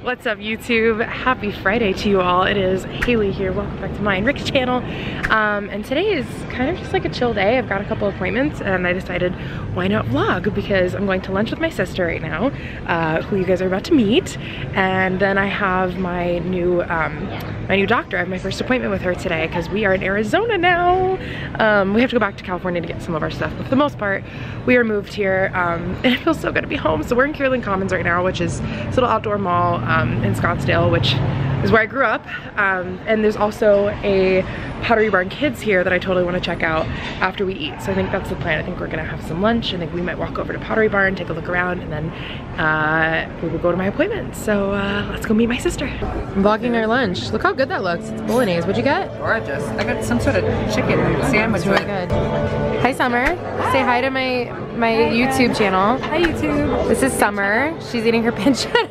What's up, YouTube? Happy Friday to you all. It is Haley here. Welcome back to my and Rick's channel. And today is kind of just like a chill day. I've got a couple appointments and I decided why not vlog, because I'm going to lunch with my sister right now, who you guys are about to meet. And then I have my new doctor. I have my first appointment with her today because we are in Arizona now. We have to go back to California to get some of our stuff, but for the most part, we are moved here. And it feels so good to be home. So we're in Kierland Commons right now, which is this little outdoor mall in Scottsdale, which is where I grew up. And there's also a Pottery Barn Kids here that I totally want to check out after we eat. So I think that's the plan. I think we're gonna have some lunch. I think we might walk over to Pottery Barn, take a look around, and then we will go to my appointment. So let's go meet my sister. I'm vlogging our lunch. Look how good that looks. It's bolognese. What'd you get? Gorgeous. I got some sort of chicken sandwich. It's really good. Hi, Summer. Say hi to my YouTube channel. Hi, YouTube. This is Summer. She's eating her pancetta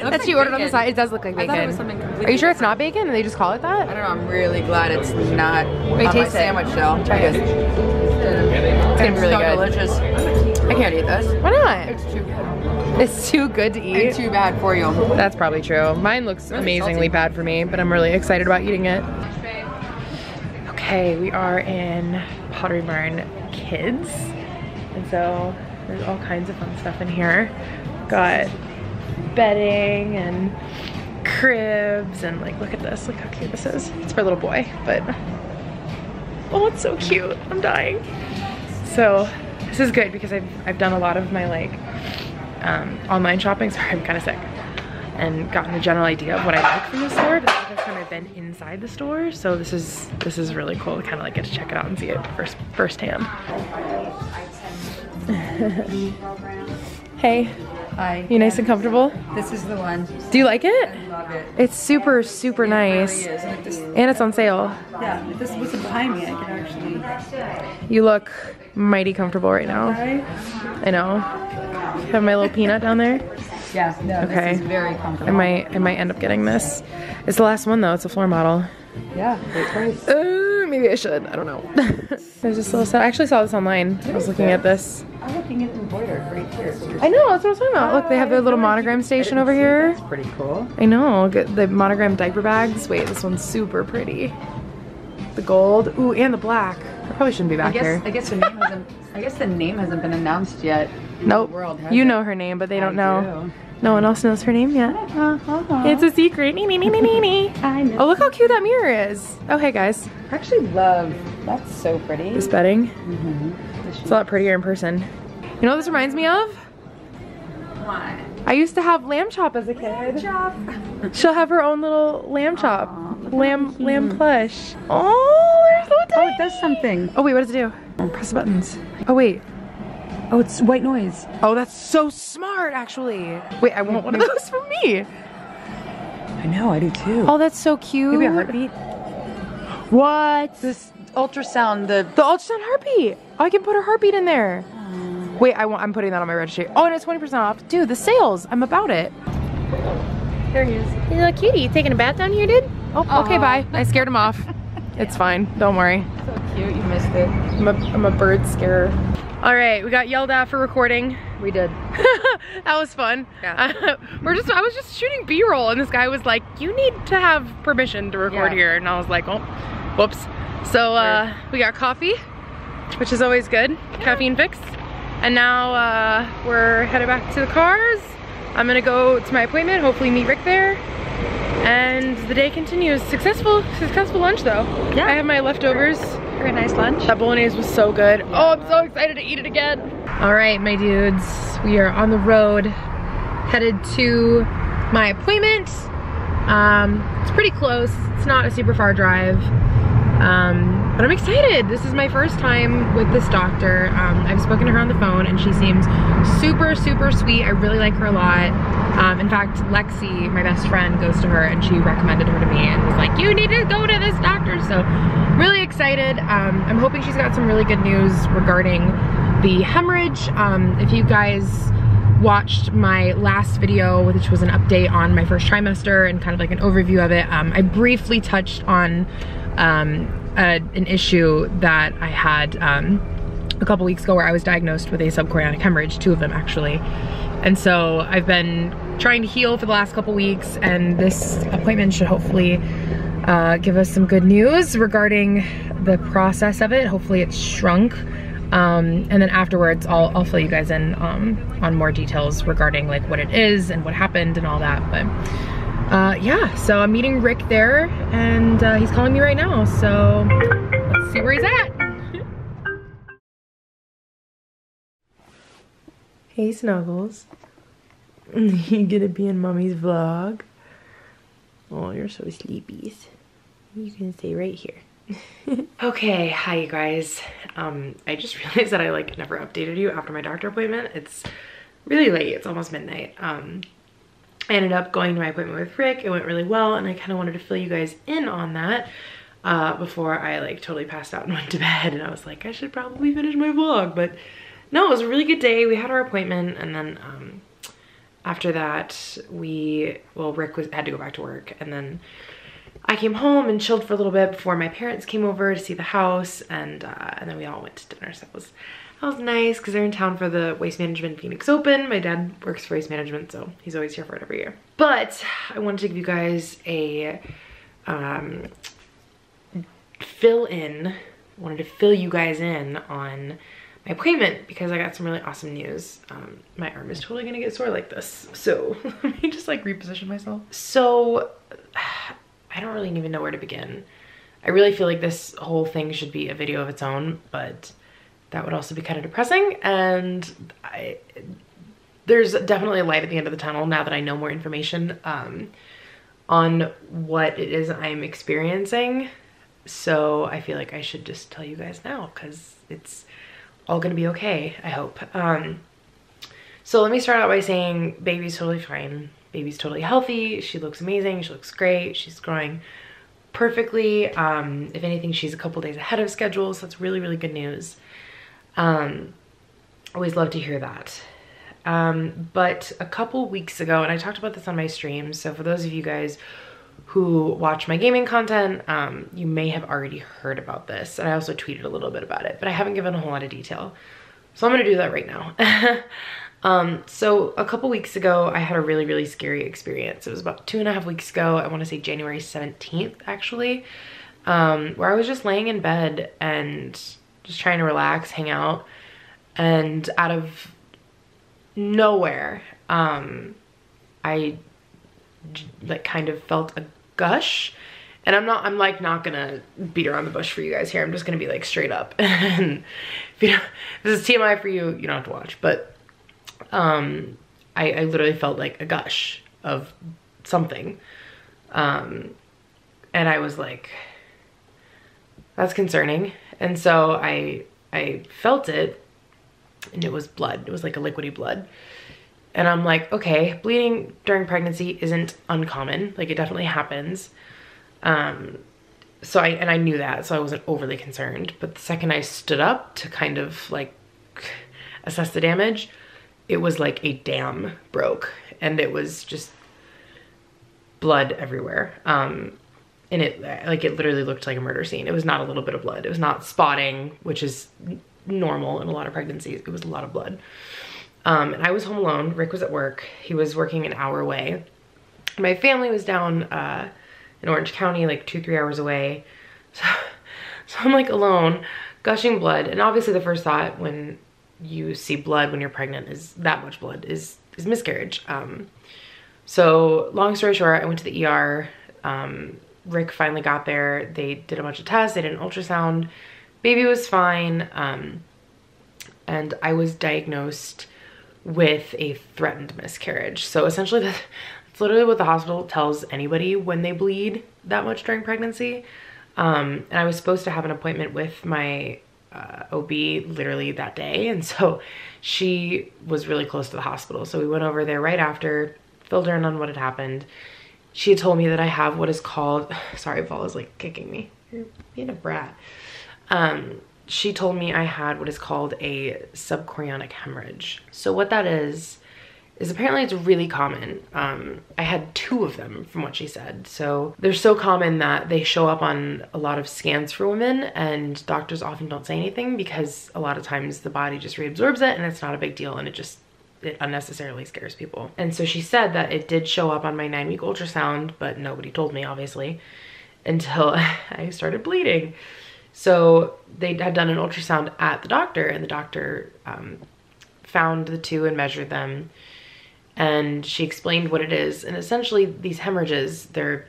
that she ordered on the side. It does look like bacon. I thought it was something completely Are you sure it's different. not bacon and they just call it that? I don't know. I'm really glad it's not Wait, on taste my sandwich though. Try it. It's gonna be really good. Delicious. I can't eat this. Why not? It's too good. It's too good to eat. And too bad for you. That's probably true. Mine looks Really amazingly salty. bad for me, but I'm really excited about eating it. Okay, we are in Pottery Barn Kids. And so there's all kinds of fun stuff in here. Got bedding and cribs and like, look at this, look how cute this is. It's for a little boy, but oh, it's so cute. I'm dying. So this is good because I've done a lot of my like online shopping. Sorry, I'm kind of sick. And gotten a general idea of what I like from the store. But this is the first time I've been inside the store, so this is really cool to kind of like get to check it out and see it firsthand. Hey. Hi. You nice and comfortable? This is the one. Do you like it? I love it. It's super, super nice. It really is. And, just, And it's on sale. yeah, if this wasn't behind me, I could actually. You look mighty comfortable right now. Right? I know. Have my little peanut down there. Yeah. No. Okay. This is very comfortable. I might end up getting this. It's the last one though. It's a floor model. Yeah. Great price. Maybe I should. I don't know. There's this little set. I actually saw this online. I was looking at this. I'm looking at embroidered right here. I know. That's what I was talking about. Look, they have their little monogram station over here. That's pretty cool. I know. Get the monogram diaper bags. Wait, this one's super pretty. The gold. Ooh, and the black. I probably shouldn't be back here. I guess the name hasn't been announced yet. Nope. You know her name, but they don't know. No one else knows her name yet. It's a secret. I know. Oh, look how cute that mirror is. Oh, hey guys. I actually love. That's so pretty. This bedding. Mm-hmm. It's a lot prettier in person. You know what this reminds me of? What? I used to have lamb chop as a kid. Lamb chop. She'll have her own little lamb chop. Lamb plush. Oh, they're so tiny. Oh, it does something. Oh wait, what does it do? Press the buttons. Oh wait. Oh, it's white noise. Oh, that's so smart, actually. Wait, I want one of those for me. I know, I do too. Oh, that's so cute. Maybe a heartbeat. What? This ultrasound, the ultrasound heartbeat. Oh, I can put her heartbeat in there. Wait, I'm putting that on my registry. Oh, and it's 20% off. Dude, the sales. I'm about it. There he is. He's a little cutie. You taking a bath down here, dude? Oh, okay, bye. I scared him off. It's fine. Don't worry. So cute. You missed it. I'm a bird scarer. All right, we got yelled at for recording. We did. That was fun. Yeah. I was just shooting B-roll and this guy was like, you need to have permission to record here. And I was like, oh, whoops. So we got coffee, which is always good. Caffeine fix. And now we're headed back to the cars. I'm gonna go to my appointment, hopefully meet Rick there. And the day continues. Successful lunch though. Yeah. I have my leftovers. Very nice lunch. That bolognese was so good. Oh, I'm so excited to eat it again. All right, my dudes, we are on the road, headed to my appointment. It's pretty close. It's not a super far drive, but I'm excited. This is my first time with this doctor. I've spoken to her on the phone and she seems super, super sweet. I really like her a lot. In fact, Lexi, my best friend, goes to her and she recommended her to me and was like, you need to go to this doctor. So really excited. I'm hoping she's got some really good news regarding the hemorrhage. If you guys watched my last video, which was an update on my first trimester and kind of like an overview of it, I briefly touched on an issue that I had a couple weeks ago where I was diagnosed with a subchorionic hemorrhage, 2 of them actually. And so I've been trying to heal for the last couple weeks, and this appointment should hopefully give us some good news regarding the process of it. Hopefully it's shrunk. And then afterwards, I'll fill you guys in on more details regarding like what it is and what happened and all that. But yeah, so I'm meeting Rick there, and he's calling me right now. So let's see where he's at. Hey Snuggles, you gonna be in Mommy's vlog? Oh, you're so sleepy. You can stay right here. Okay, hi you guys. I just realized that I like never updated you after my doctor appointment. It's really late, it's almost midnight. I ended up going to my appointment with Rick. It went really well, and I kind of wanted to fill you guys in on that before I like totally passed out and went to bed. And I was like, I should probably finish my vlog, but no, it was a really good day. We had our appointment, and then after that, Rick had to go back to work, and then I came home and chilled for a little bit before my parents came over to see the house, and then we all went to dinner. So that was nice because they're in town for the Waste Management Phoenix Open. My dad works for Waste Management, so he's always here for it every year. But I wanted to give you guys a fill you guys in on my appointment because I got some really awesome news. My arm is totally gonna get sore like this, so let me just like reposition myself. So I don't really even know where to begin. I really feel like this whole thing should be a video of its own, but that would also be kind of depressing, and there's definitely a light at the end of the tunnel now that I know more information on what it is I'm experiencing. So I feel like I should just tell you guys now because it's all gonna be okay, I hope. So let me start out by saying baby's totally fine. Baby's totally healthy. She looks amazing. She looks great. She's growing perfectly. If anything, she's a couple days ahead of schedule, so that's really, really good news. Always love to hear that. But a couple weeks ago, and I talked about this on my stream, so for those of you guys who watch my gaming content, you may have already heard about this, and I also tweeted a little bit about it, but I haven't given a whole lot of detail. So I'm gonna do that right now. So a couple weeks ago, I had a really, really scary experience. It was about 2.5 weeks ago. I want to say January 17th, actually, where I was just laying in bed and just trying to relax, hang out, and out of nowhere, I like kind of felt a gush. And I'm like not gonna beat around the bush for you guys here. I'm just gonna be like straight up. And if this is TMI for you, you don't have to watch, but I literally felt like a gush of something. And I was like, that's concerning. And so I felt it, and it was blood. It was like a liquidy blood. And I'm like, okay, bleeding during pregnancy isn't uncommon. Like, it definitely happens. So I knew that, so I wasn't overly concerned. But the second I stood up to kind of like assess the damage, it was like a dam broke, and it was just blood everywhere. And it literally looked like a murder scene. It was not a little bit of blood. It was not spotting, which is normal in a lot of pregnancies. It was a lot of blood. And I was home alone. Rick was at work. He was working an hour away. My family was down in Orange County, like 2-3 hours away. So I'm like alone, gushing blood. And obviously the first thought when you see blood when you're pregnant is that much blood is miscarriage. So long story short, I went to the ER. Rick finally got there. They did a bunch of tests. They did an ultrasound. Baby was fine. And I was diagnosed with a threatened miscarriage. So essentially that's literally what the hospital tells anybody when they bleed that much during pregnancy. And I was supposed to have an appointment with my OB literally that day, and so she was really close to the hospital, so we went over there right after, filled her in on what had happened. She had told me that I have what is called, sorry, Vala's like kicking me, you're being a brat. She told me I had what is called a subchorionic hemorrhage. So what that is apparently it's really common. I had 2 of them from what she said. So they're so common that they show up on a lot of scans for women, and doctors often don't say anything because a lot of times the body just reabsorbs it and it's not a big deal, and it just it unnecessarily scares people. And so she said that it did show up on my 9-week ultrasound, but nobody told me, obviously, until I started bleeding. So they had done an ultrasound at the doctor, and the doctor found the two and measured them. And she explained what it is. And essentially these hemorrhages, they're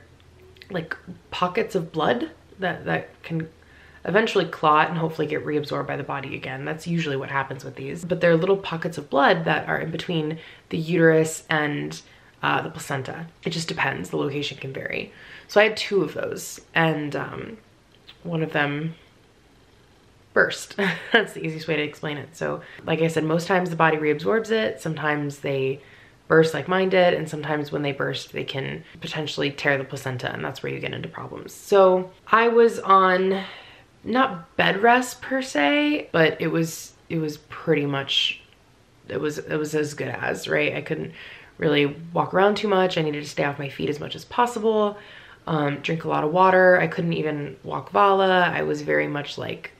like pockets of blood that can eventually clot and hopefully get reabsorbed by the body again. That's usually what happens with these. But they're little pockets of blood that are in between the uterus and the placenta. It just depends. The location can vary. So I had 2 of those, and one of them burst. That's the easiest way to explain it. So like I said, most times the body reabsorbs it. Sometimes they burst like mine did, and sometimes when they burst, they can potentially tear the placenta, and that's where you get into problems. So I was on not bed rest per se, but it was pretty much, it was as good as, right? I couldn't really walk around too much. I needed to stay off my feet as much as possible, drink a lot of water. I couldn't even walk Vala. I was very much like,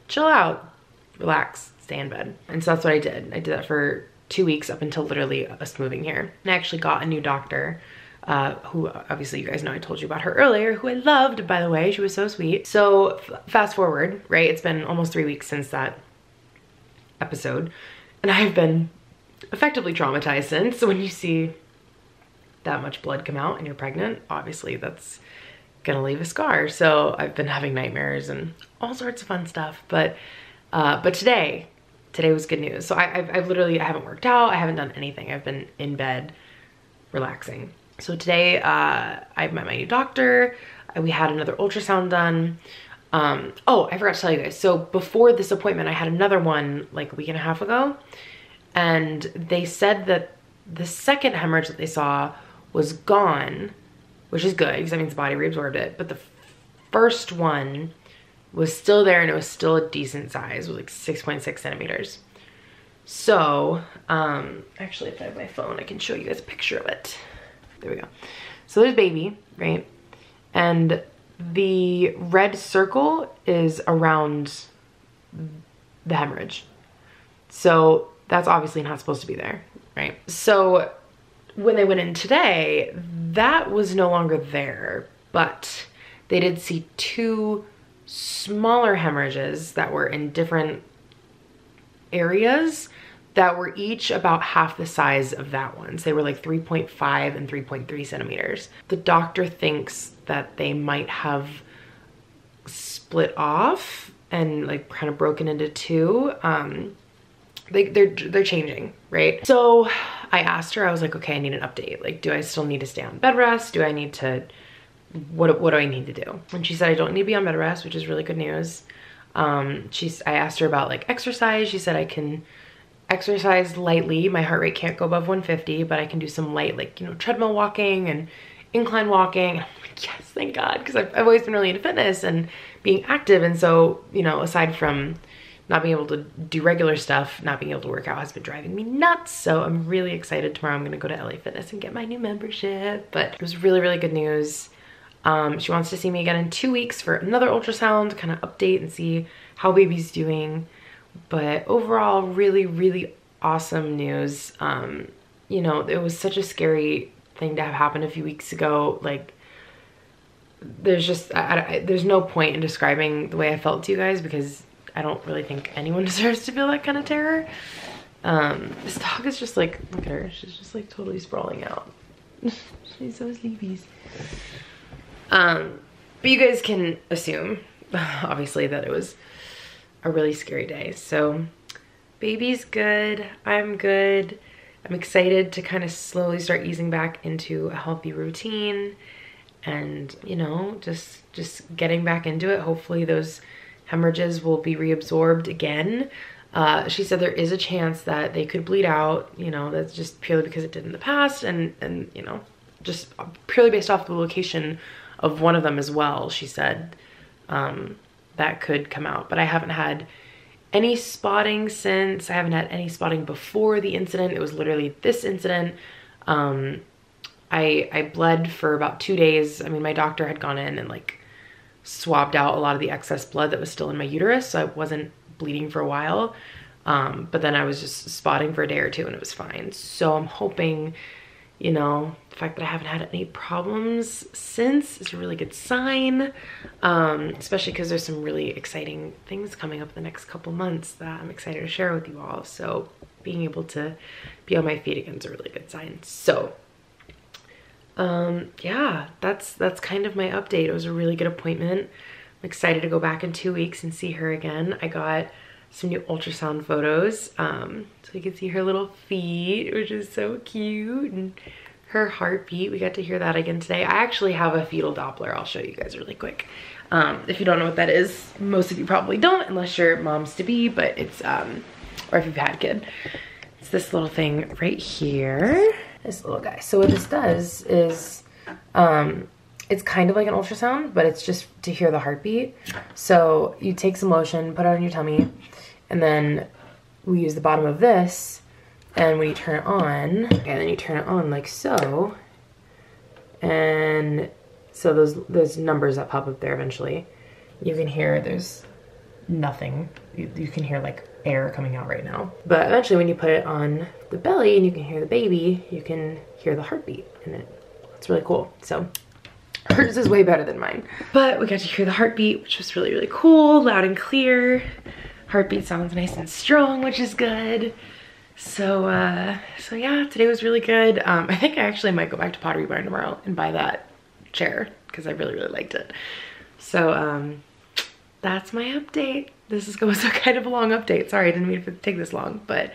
chill out, relax, stay in bed. And so that's what I did. I did that for 2 weeks up until literally us moving here. And I actually got a new doctor, who obviously you guys know I told you about her earlier, who I loved, by the way. She was so sweet. So fast forward, right? It's been almost 3 weeks since that episode, and I've been effectively traumatized since. So when you see that much blood come out and you're pregnant, obviously that's gonna leave a scar. So I've been having nightmares and all sorts of fun stuff. But today was good news. So I've literally, I haven't worked out. I haven't done anything. I've been in bed relaxing. So today I met my new doctor. We had another ultrasound done. Oh, I forgot to tell you guys. So before this appointment, I had another one like a week and a half ago. And they said that the second hemorrhage that they saw was gone, which is good because that means the body reabsorbed it. But the first one was still there, and it was still a decent size, with like 6.6 centimeters. So, actually if I have my phone, I can show you guys a picture of it. There we go. So there's baby, right? And the red circle is around the hemorrhage. So that's obviously not supposed to be there, right? So when they went in today, that was no longer there, but they did see 2 smaller hemorrhages that were in different areas that were each about half the size of that one. So they were like 3.5 and 3.3 centimeters. The doctor thinks that they might have split off and like kind of broken into 2. They're changing, right? So I asked her, I was like, okay, I need an update. Like, do I still need to stay on bed rest? Do I need to, what do I need to do? And she said, I don't need to be on bed rest, which is really good news. I asked her about like exercise. She said I can exercise lightly. My heart rate can't go above 150, but I can do some light, like, you know, treadmill walking and incline walking. I'm like, yes, thank God. Because I've always been really into fitness and being active. And so, you know, aside from not being able to do regular stuff, not being able to work out has been driving me nuts. So I'm really excited. Tomorrow I'm going to go to LA Fitness and get my new membership. But it was really, really good news. She wants to see me again in 2 weeks for another ultrasound to kind of update and see how baby's doing. But overall, really, really awesome news. You know, it was such a scary thing to have happened a few weeks ago. Like, there's just, there's no point in describing the way I felt to you guys, because I don't really think anyone deserves to feel that kind of terror. This dog is just like, look at her. She's just like totally sprawling out. She's so sleepy. But you guys can assume, obviously, that it was a really scary day. So baby's good, I'm good. I'm excited to kind of slowly start easing back into a healthy routine and, you know, just getting back into it. Hopefully those hemorrhages will be reabsorbed again. She said there is a chance that they could bleed out, you know, that's just purely because it did in the past, and you know, just purely based off the location of one of them as well. She said that could come out, but I haven't had any spotting since. I haven't had any spotting before the incident. It was literally this incident. I bled for about 2 days. I mean, my doctor had gone in and like swabbed out a lot of the excess blood that was still in my uterus, so I wasn't bleeding for a while. But then I was just spotting for a day or two and it was fine. So I'm hoping, you know, the fact that I haven't had any problems since is a really good sign, especially because there's some really exciting things coming up the next couple months that I'm excited to share with you all. So being able to be on my feet again is a really good sign. So yeah, that's kind of my update. It was a really good appointment. I'm excited to go back in 2 weeks and see her again. I got some new ultrasound photos, so you can see her little feet, which is so cute, and her heartbeat. We got to hear that again today. I actually have a fetal Doppler. I'll show you guys really quick. If you don't know what that is, most of you probably don't, unless you're moms to be, but it's, or if you've had a kid. It's this little thing right here. This little guy. So what this does is, it's kind of like an ultrasound, but it's just to hear the heartbeat. So you take some lotion, put it on your tummy, and then we use the bottom of this, and when you turn it on, and then you turn it on like so, and so those numbers that pop up there eventually, you can hear there's nothing. You can hear like air coming out right now. But eventually when you put it on the belly and you can hear the baby, you can hear the heartbeat, and it's really cool. So hers is way better than mine. But we got to hear the heartbeat, which was really, really cool, loud and clear. Heartbeat sounds nice and strong, which is good. So so yeah, today was really good. I think I actually might go back to Pottery Barn tomorrow and buy that chair because I really, really liked it. So that's my update. This was kind of a long update. Sorry, I didn't mean to take this long, but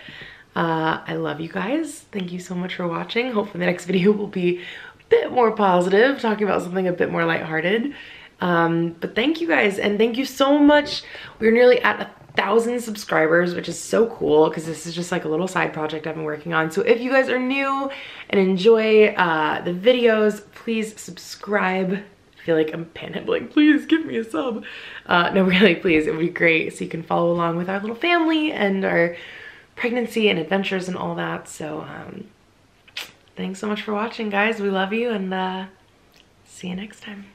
I love you guys. Thank you so much for watching. Hopefully the next video will be bit more positive, talking about something a bit more lighthearted. But thank you guys, and thank you so much. We're nearly at 1,000 subscribers, which is so cool because this is just like a little side project I've been working on. So if you guys are new and enjoy the videos, please subscribe. I feel like I'm panhandling. Please give me a sub. No, really, please. It would be great so you can follow along with our little family and our pregnancy and adventures and all that. So thanks so much for watching, guys. We love you, and see you next time.